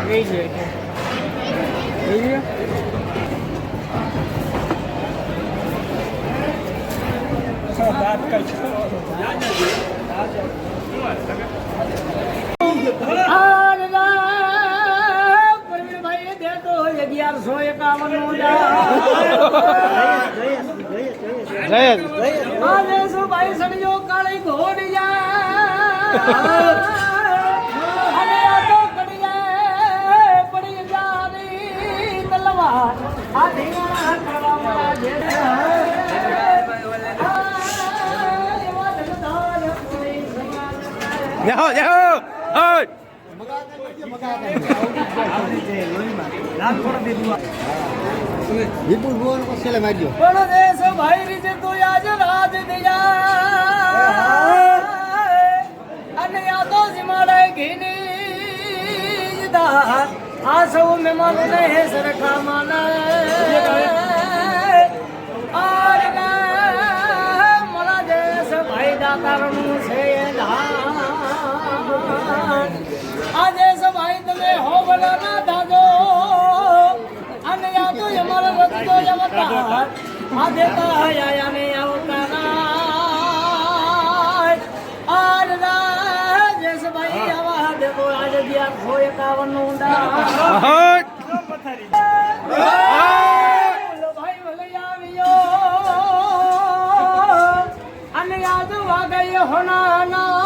એ છે बात कर भाई दे तो 1151 भाई सड़ियो काली घोड़िया पड़ी जानी तलवार જાઓ જાઓ ઓય વિપુલ બોલ કો સેલે મારજો પણ દેશ ભાઈ રીજે તો આજ રાજ દિયા અને આ તો સિમાડે ઘીની દા આ સૌ મહેમાનો ને સરખા માને આર મરા દેશ ભાઈ દાતારનું છે આજે સભાઈ તમે હો ભલા ના દાદો અને યા તો અમારો વખતો જમતા આજે તો આયા ને આવતા આર જે સભાઈ આવા દે તો આજે 1151 નું ડા ભાઈ ભલે આવ્યો અને યાદ વાગય હોના ના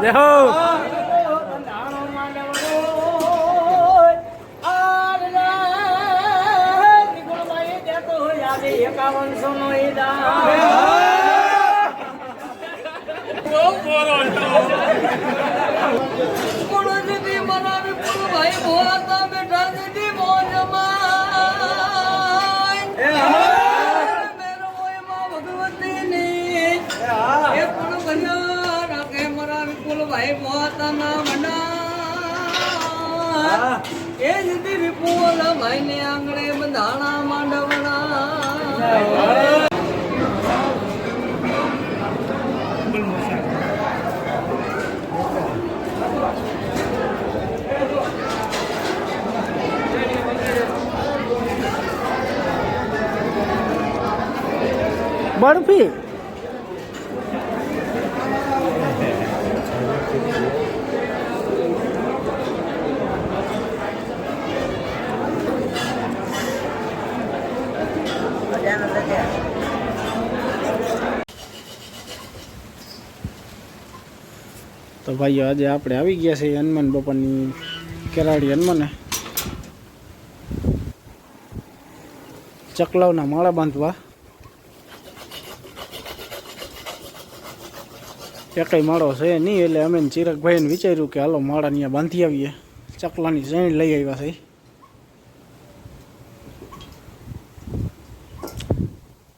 જાઓ ભાઈ મોતાના મના એ જતી વિપુલ ભાઈ ને આંગણે બંધાણા માંડવણા બરફી તો ભાઈઓ આજે આપણે આવી ગયા છે હનુમાન બાપાની કેરાડી હનુમાને ચકલાવના માળા બાંધવા એકઈ માળો છે નહીં એટલે અમે ચિરાગભાઈને વિચાર્યું કે હાલો માળા ત્યાં બાંધી આવીએ ચકલાની ચેણ લઈ આવ્યા છે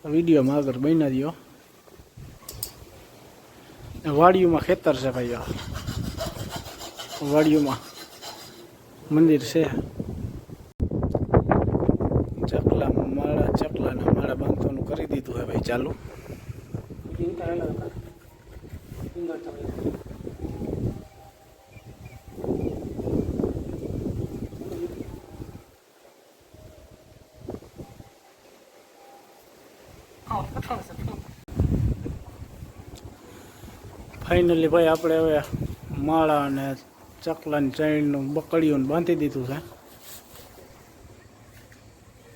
વિડીયોમાં આગળ બન્યા દો વાડીઓમાં ખેતર છે ભાઈ વાડીઓમાં મંદિર છે ચકલાના માળા બાંધવાનું કરી દીધું હે ભાઈ ચાલુ ફાઇનલી ભાઈ આપણે હવે માળા અને ચકલાની ચેણનું બકડીઓને બાંધી દીધું છે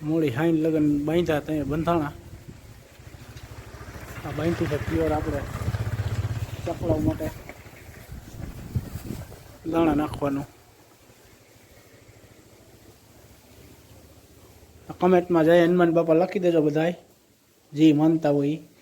મૂળી હાઈન લગન બાંધ્યા ત્યાં બંધાણા આ બાંધ્યું છે પ્યોર આપણે ચકલાઓ માટે દાણા નાખવાનું કમેન્ટમાં જય હનુમાન બાપા લખી દેજો બધાય જે માનતા હોય